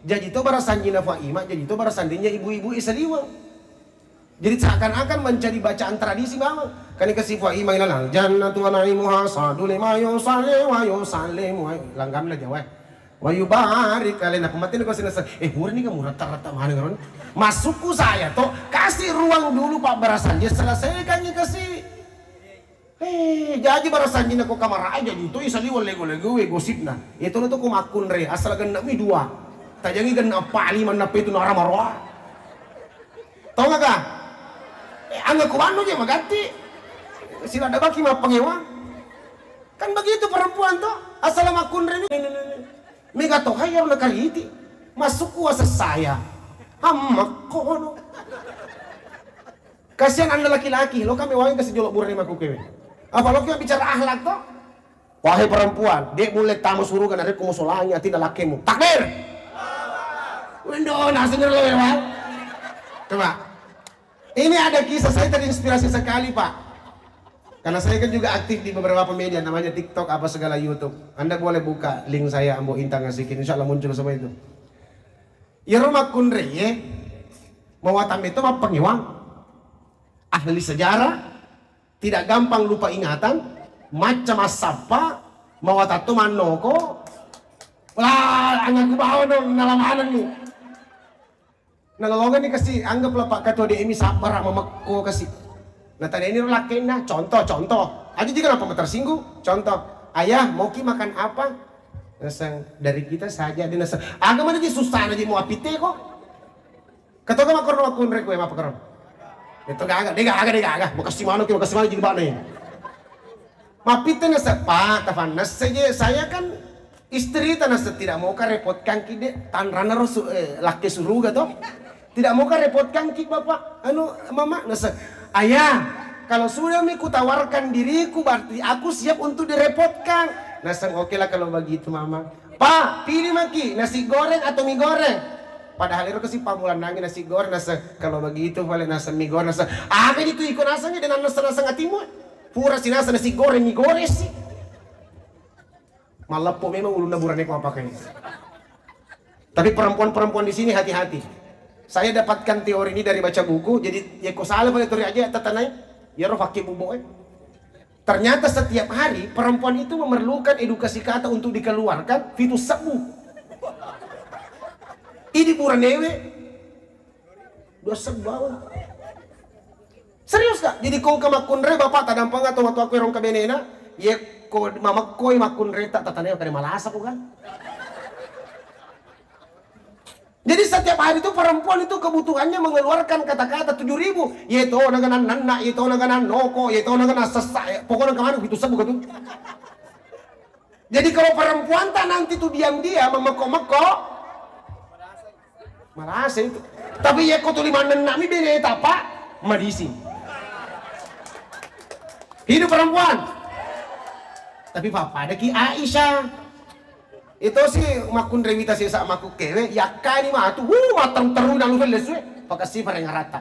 jadi itu barasanji na Faima, jadi itu barasandinya ibu-ibu Isaliwa. Jadi seakan-akan menjadi bacaan tradisi mama. Kan kasih Faima ilalang jannatu wa naimuha sadu lima yusale wa yusallim wa langgam na Jawa. Wa yubarik alaina pematin ko sinasa murah nih kamu rata-rata mana kan. Masukku saya toh kasih ruang dulu Pak barasanji selesaikan kasih. Jadi barasanji na ko kamar aja itu Isaliwa lego-lego gosipna. Itu na to kumakun re asal genap mi dua. Tajangi genap pali mana pe itu nara marwa. Tahu enggak kah? Angga kuano aja magati. Sila ada baki mah pengewa. Kan begitu perempuan toh asal makun re. Mega toh hayam na kaliti. Masuk kuasa saya. Hamak kono. Kasihan anda laki-laki, lo kami wangi kasih jolok burani maku kewe. Apa lo kira bicara akhlak toh? Wahai perempuan, dia mulai tamu suruh kan ada kumusolanya tidak lakimu. Takbir. Window nasi lo ya. Coba. Ini ada kisah saya terinspirasi sekali Pak. Karena saya kan juga aktif di beberapa media namanya TikTok apa segala YouTube. Anda boleh buka link saya Ambo Intang ngasihin, insya Allah muncul semua itu. Ya rumah kunre ya, mawatam itu apa pengiwang? Ahli sejarah, tidak gampang lupa ingatan, macam asapa, mawatatu manoko. Lah, angan ku bawa dong nalamanan nih. Nalalongan nih kasih, anggaplah Pak Ketua DMI sabar sama mekko kasih. Nah tadi ini lakin nah, contoh. Aja juga kenapa tersinggung? Contoh, ayah mau ki makan apa? Nasang dari kita saja dia nasang. Agak mana dia susah aja mau apite kok. Ketua ka makon rek gue apa keron? Itu gak agak. Mau kasih mana jadi bana ya. Mapite nasang Pak, tafan nasanya saya kan istri tanah tidak mau ka repotkan kide tan runner laki suruh gitu. Tidak mau ka repotkan ki bapak mama nasa ayah kalau sudah ku tawarkan diriku berarti aku siap untuk direpotkan. Nasa oke lah kalau begitu mama. Pak pilih maki nasi goreng atau mie goreng. Padahal itu si pamulan nangin nasi goreng nasa kalau begitu boleh nasa mie goreng nasa apa itu ikut nasanya dengan nasa ngatimu pura si nasa nasi goreng mie goreng sih. Malah po memang ulun naburannya kau pakai. Tapi perempuan-perempuan di sini hati-hati. Saya dapatkan teori ini dari baca buku. Jadi ya kau salah pada teori aja tatanai. Ya roh pakai bubu. Ternyata setiap hari perempuan itu memerlukan edukasi kata untuk dikeluarkan. Fitu sabu. Ini buranewe. Dua sebawah. Serius kak? Jadi kau kamakunre bapak tadampang atau waktu aku yang kabenena. Ya kau mama koi makun reta tatanai kare malasa ko kan. Jadi setiap hari itu perempuan itu kebutuhannya mengeluarkan kata-kata 7.000. Yeto naganan nana, yeto naganan noko, yeto naganan sesak. Pokoknya kemana gitu sebut gitu. Jadi kalau perempuan tak nanti tuh diam-diam memeko-meko. Malasa itu. Tapi ya kau tuh 5 nana mi bene apa? Madisi. Hidup perempuan. Tapi papa ada ki Aisyah. Itu sih makun rewita sih sama aku kewe yakani mah tuh matang terus dalu leswe pakasi pareng rata.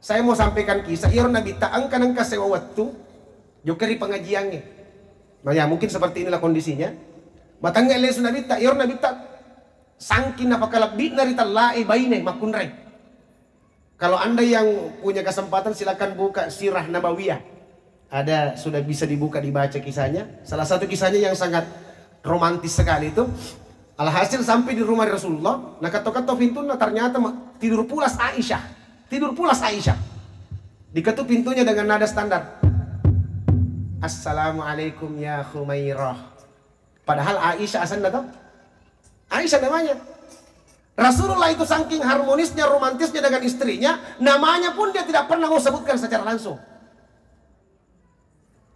Saya mau sampaikan kisah iron nabi taang kanang kasewa waktu jokeri pengajiannya. Nah ya mungkin seperti inilah kondisinya. Batangnya lesu nabi ta iron nabi ta sangkin napakalak bit narita lae baine makun re. Kalau anda yang punya kesempatan silakan buka Sirah Nabawiyah. Ada sudah bisa dibuka dibaca kisahnya. Salah satu kisahnya yang sangat romantis sekali itu. Alhasil sampai di rumah Rasulullah. Nah ketok-ketok pintunya ternyata tidur pulas Aisyah. Diketuk pintunya dengan nada standar. Assalamualaikum ya Khumairah. Padahal Aisyah asal datang. Aisyah namanya. Rasulullah itu saking harmonisnya, romantisnya dengan istrinya, namanya pun dia tidak pernah mau sebutkan secara langsung.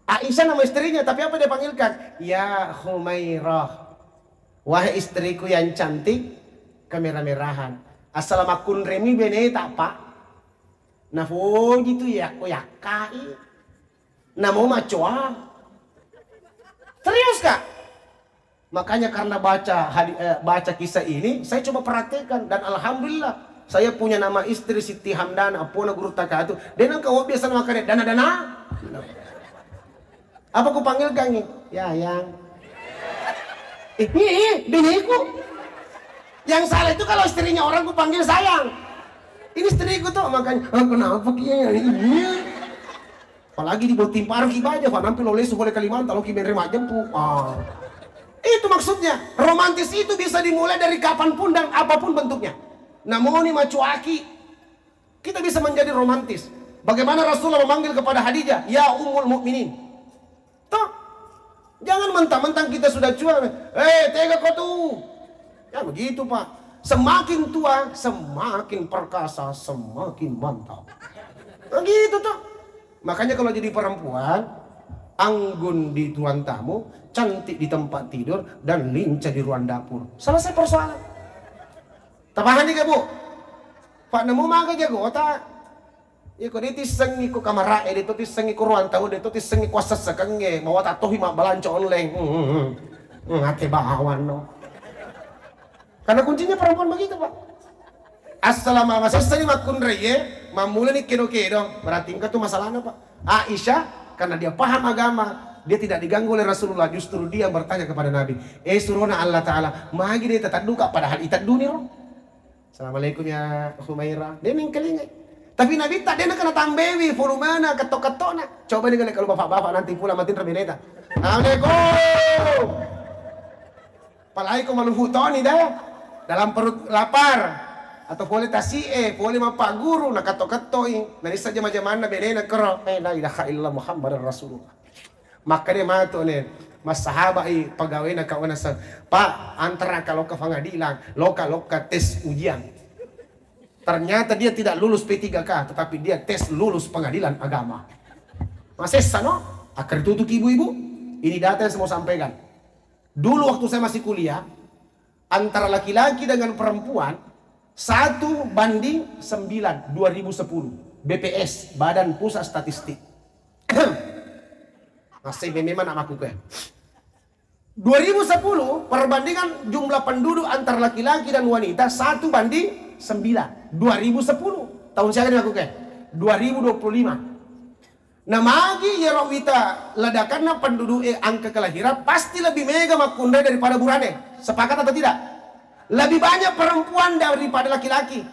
Aisyah nama istrinya, tapi apa dia panggilkan? Ya Khumairah. Wahai istriku yang cantik, kemerah-merahan. Assalamualaikum remi bene tak pak. Nah gitu ya, aku yakai. Namo macoa. Serius kak? Makanya karena baca kisah ini, saya coba perhatikan dan alhamdulillah saya punya nama istri Siti Hamdana, Apona Guru Takatu. Dan kau biasa makan dana. Apa ku panggil kang? Ya yang. Biniku. Yang salah itu kalau istrinya orang ku panggil sayang. Ini istriku tuh makanya. Kenapa kia? Apalagi di botim paruh kibaja, pak nampil oleh boleh Kalimantan, kalau kiben remaja jempu. Itu maksudnya. Romantis itu bisa dimulai dari kapanpun dan apapun bentuknya. Namun ini macuaki. Kita bisa menjadi romantis. Bagaimana Rasulullah memanggil kepada Khadijah, ya Ummul Mukminin. Jangan mentang-mentang kita sudah tua. Tega kau tuh. Ya begitu pak. Semakin tua, semakin perkasa, semakin mantap. Begitu tuh. Makanya kalau jadi perempuan, anggun di ruang tamu, cantik di tempat tidur, dan lincah di ruang dapur. Selesai persoalan. Tapahan nih bu. Pak nemu maga jago tak. Iko dito sengi ko kamara dito sengi ko ruang tahu dito sengi ko sasakange mawa tatohi ma balanco onleng. Ate bahawan no. Karena kuncinya perempuan begitu pak. Assalamualaikum sasani makun reye mamula ni kedo-kedo. Berarti enggak tuh masalahnya pak. Aisyah karena dia paham agama, dia tidak diganggu oleh Rasulullah, justru dia bertanya kepada Nabi. Suruna Allah Ta'ala magi dia tetap duka padahal itat dunia. Assalamualaikum ya Khumairah. Dia mingkelingai. Tapi Nabi tak dia nak kena tambewi volumena ketok-ketokna. Coba nih kalau bapak-bapak nanti pulang matiin rebineta. Assalamualaikum. Palai ko malufutoni dah. Dalam perut lapar. Atau boleh tasie, boleh mapak guru, nakato-katoi. Nani saja majamana benena kero. La ilaha illallah Muhammadar Rasulullah. Maka dia mato nih. Mas sahabat pegawai nak kawan sa. Pak, antara kalau ke pengadilan, loka tes ujian. Ternyata dia tidak lulus P3K, tetapi dia tes lulus pengadilan agama. Masih no? Akar tutup ibu-ibu. Ini data yang saya mau sampaikan. Dulu waktu saya masih kuliah, antara laki-laki dengan perempuan 1:9 2010 BPS, Badan Pusat Statistik. Masih memang nak aku ke 2010 perbandingan jumlah penduduk antara laki-laki dan wanita 1:9 2010 tahun saya kan aku ke 2025. Nah magi ya rawita ledakan penduduk angka kelahiran pasti lebih mega makunda daripada burane. Sepakat atau tidak? Lebih banyak perempuan daripada laki-laki.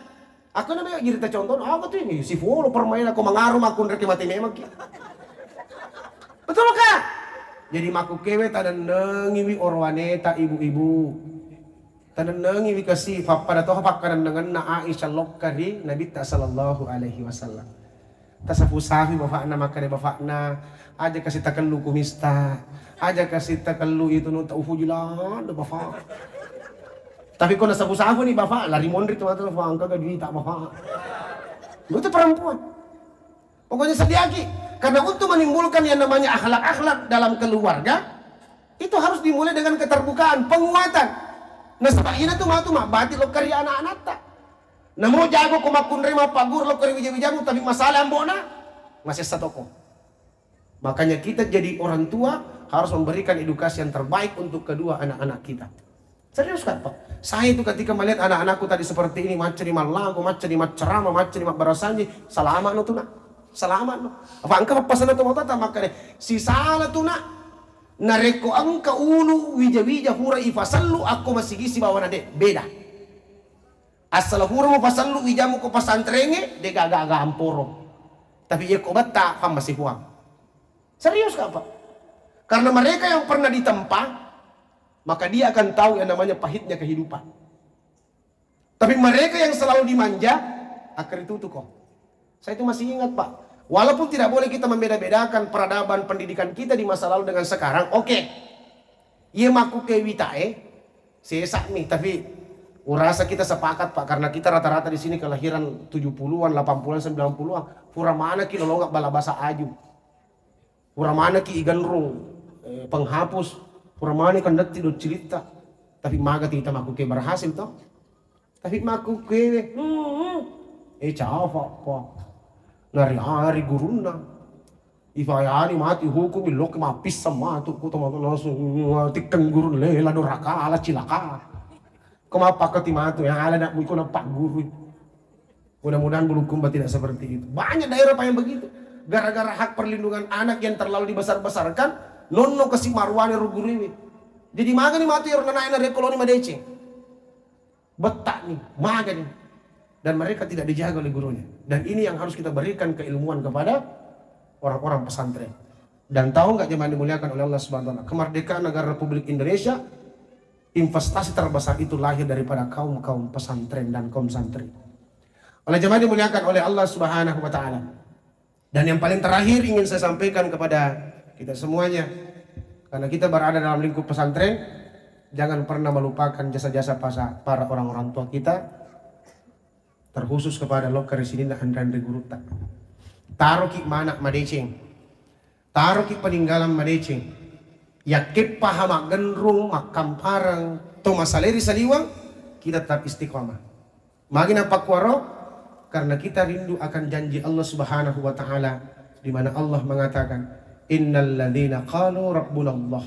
Aku namanya cerita contoh, aku tuh ini si follow permainan aku mengaruh makunda ke mati memang. Betul kah? Jadi maku kewe tadanengi orang wanita ibu-ibu. Tadanengi wi kasih pada toh pakkaran dengan na Aisyah lokkari Nabi sallallahu alaihi wasallam. Tasapusahi bapakna maka dia bapakna aja kasih takallu kumista aja kasih takallu itu nu taufujilan bapak. Tapi kalau sapu-sapu nih bapak lari mondri teman-teman angka duit tak bapak. Itu perempuan. Pokoknya sediaki karena untuk menimbulkan yang namanya akhlak-akhlak dalam keluarga itu harus dimulai dengan keterbukaan, penguatan. Nah sebab ini tuh mah batik lo karya anak-anak tak. Nah mau jago kumakun rima pagur lo kari wija-wijamu tapi masalah ambona masih satoko. Makanya kita jadi orang tua harus memberikan edukasi yang terbaik untuk kedua anak-anak kita. Serius kan Pak? Saya itu ketika melihat anak-anakku tadi seperti ini macam di lagu, macam di ceramah, macam di barasanji, selamat no tuh nak, selamat no. Apa angka papasan atau mau tata makanya si salah tuh nak. Nareko angka ulu wija-wija hura ifasallu aku masih gisi bawa nade beda. Asal hura mau pasallu wijamu ko pasantrenge de gaga amporo. Tapi ya kok bata ham masih huang. Serius kan Pak? Karena mereka yang pernah ditempa maka dia akan tahu yang namanya pahitnya kehidupan. Tapi mereka yang selalu dimanja akan itu kok. Saya itu masih ingat Pak. Walaupun tidak boleh kita membeda-bedakan peradaban pendidikan kita di masa lalu dengan sekarang. Oke. Ia maku ke witae. Sesak nih. Tapi urasa kita sepakat Pak. Karena kita rata-rata di sini kelahiran 70-an, 80-an, 90-an. Pura mana ki lolongak bala bahasa aju. Pura mana ki igan rung. Penghapus. Pura mana kan detik do cerita. Tapi maga kita maku ke berhasil toh. Tapi maku ke. Cawa Pak. Nari-hari guruna ifayani mati hukum ilok mapis sama tu ku tomato langsung tikkan gurun lela doraka ala cilaka kemapa ketimatu yang ala nak buku nampak guru. Mudah-mudahan Bulukumba tidak seperti itu. Banyak daerah Pak yang begitu gara-gara hak perlindungan anak yang terlalu dibesar-besarkan nono kasih marwane ruguriwi jadi maga nih mati orang naik dari koloni madece betak nih maga nih. Dan mereka tidak dijaga oleh gurunya. Dan ini yang harus kita berikan keilmuan kepada orang-orang pesantren. Dan tahu nggak zaman dimuliakan oleh Allah Subhanahu wa taala, kemerdekaan negara Republik Indonesia, investasi terbesar itu lahir daripada kaum-kaum pesantren dan kaum santri. Oleh jemaah dimuliakan oleh Allah Subhanahu wa taala. Dan yang paling terakhir ingin saya sampaikan kepada kita semuanya, karena kita berada dalam lingkup pesantren, jangan pernah melupakan jasa-jasa para orang-orang tua kita. Terkhusus kepada lokar sini Andri Guruta. Taruh ki mana madeceng. Taruh ki peninggalan madeceng. Yakip paham genrung makam parang to masaleri saliwang kita tetap istiqomah. Magi nampak waro karena kita rindu akan janji Allah Subhanahu wa taala di mana Allah mengatakan innal ladzina qalu rabbunallah.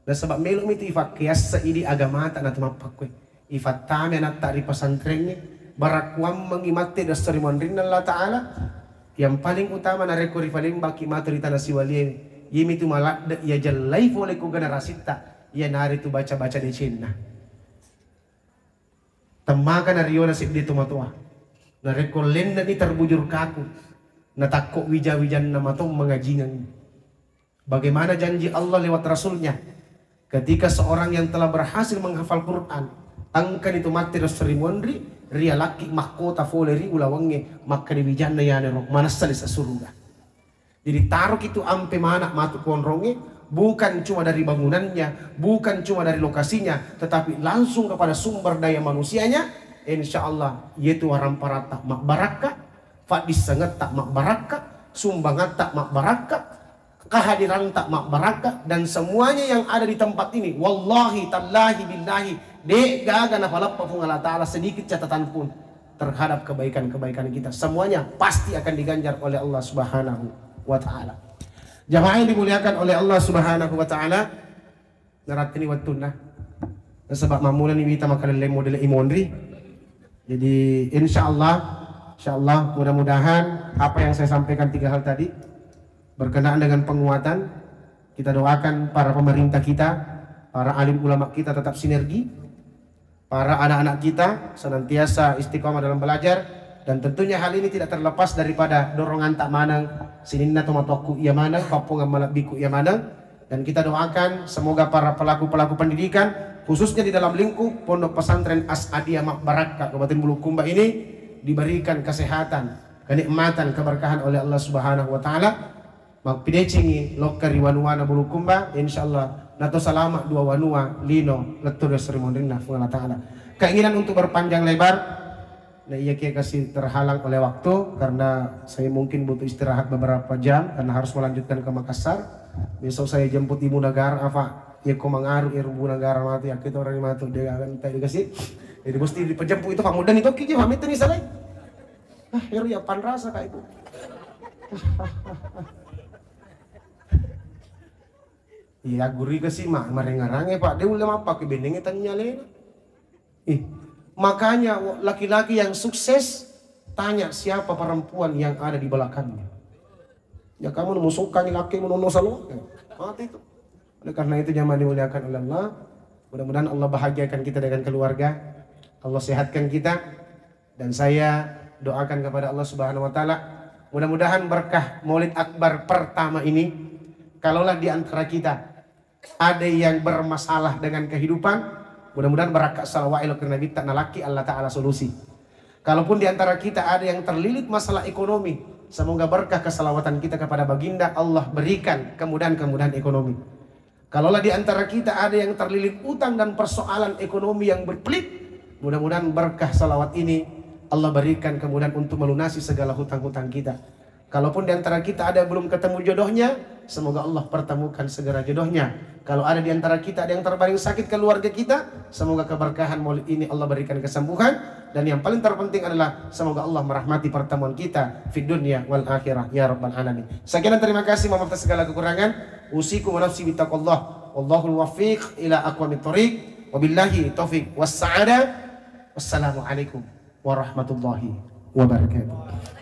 Dan sebab melum itu ifak kias ini agama tak nak mapak kue. Ifat tame nak tari pesantrennya barakwam mengimati dasar manrin Allah Ta'ala yang paling utama na rekori paling baki materi tanah siwali yimi tu malak ya jalai boleh ku generasi tak ya nari tu baca-baca di Cina temakan na riona sik di tumatua na rekolen na ni terbujur kaku na takut wija-wijan na matong mengajingan bagaimana janji Allah lewat Rasulnya Ketika seorang yang telah berhasil menghafal Quran, angkan itu materi serimonri, ria laki mahkota foleri ulawange maka di wijana ya nero manasali surga. Jadi taruh itu ampe mana matu konronge, bukan cuma dari bangunannya, bukan cuma dari lokasinya, tetapi langsung kepada sumber daya manusianya. Insya Allah yaitu waramparata mak baraka, fadis sangat tak mak baraka, sumbangan tak mak baraka, kehadiran tak mak baraka, dan semuanya yang ada di tempat ini, wallahi tallahi billahi dek gaga nafalappa pun Allah Ta'ala sedikit catatan pun terhadap kebaikan-kebaikan kita, semuanya pasti akan diganjar oleh Allah Subhanahu wa Ta'ala. Jamaah yang dimuliakan oleh Allah Subhanahu wa Ta'ala, naratini wattuna sebab mamulan ni kita makan model imonri. Jadi insya Allah mudah-mudahan apa yang saya sampaikan 3 hal tadi berkenaan dengan penguatan, kita doakan para pemerintah kita, para alim ulama kita tetap sinergi, para anak-anak kita senantiasa istiqomah dalam belajar, dan tentunya hal ini tidak terlepas daripada dorongan tak manang sininna tomatoku ia manang papungan malabiku ia manang. Dan kita doakan semoga para pelaku-pelaku pendidikan khususnya di dalam lingkup Pondok Pesantren As-Adiyah Mak Baraka Kabupaten Bulukumba ini diberikan kesehatan, kenikmatan, keberkahan oleh Allah Subhanahu wa Ta'ala. Magpidecingi lokari wanuana Bulukumba insyaallah nato salama 2 wanua lino letur sermonrinna Allah Ta'ala. Keinginan untuk berpanjang lebar, nah iya kia kasih terhalang oleh waktu karena saya mungkin butuh istirahat beberapa jam karena harus melanjutkan ke Makassar. Besok saya jemput ibu negara apa ya ko mangaruh ibu negara mati ya kita orang mati dia akan tadi kasih. Jadi mesti dipejemput itu kamu dan itu kiki pamit nih salai. Ya pan rasa kak ibu. Iya gurih kasih mak marengarang pak dia udah apa ke bendengnya tanya lena. Makanya laki-laki yang sukses tanya siapa perempuan yang ada di belakangnya. Ya kamu memusuhkan laki menono salon mati itu. Oleh karena itu jangan dimuliakan oleh Allah. Mudah-mudahan Allah bahagiakan kita dengan keluarga, Allah sehatkan kita, dan saya doakan kepada Allah Subhanahu wa Ta'ala mudah-mudahan berkah Maulid Akbar pertama ini, kalaulah di antara kita ada yang bermasalah dengan kehidupan, mudah-mudahan berakat salawailu karena kita nalaki Allah Ta'ala solusi. Kalaupun di antara kita ada yang terlilit masalah ekonomi, semoga berkah kesalawatan kita kepada baginda Allah berikan kemudahan-kemudahan ekonomi. Kalaulah di antara kita ada yang terlilit utang dan persoalan ekonomi yang berpelit, mudah-mudahan berkah salawat ini Allah berikan kemudahan untuk melunasi segala hutang-hutang kita. Kalaupun di antara kita ada yang belum ketemu jodohnya, semoga Allah pertemukan segera jodohnya. Kalau ada di antara kita ada yang terbaring sakit keluarga kita, semoga keberkahan maulid ini Allah berikan kesembuhan. Dan yang paling terpenting adalah semoga Allah merahmati pertemuan kita fid dunya wal akhirah ya rabbal alamin. Sekian dan terima kasih, mohon maaf atas segala kekurangan. Usikum wa nafsi bittaqullah. Wallahul wafiq ila aqwamit thoriq. Wabillahi taufiq was sa'ada. Wassalamualaikum warahmatullahi wabarakatuh.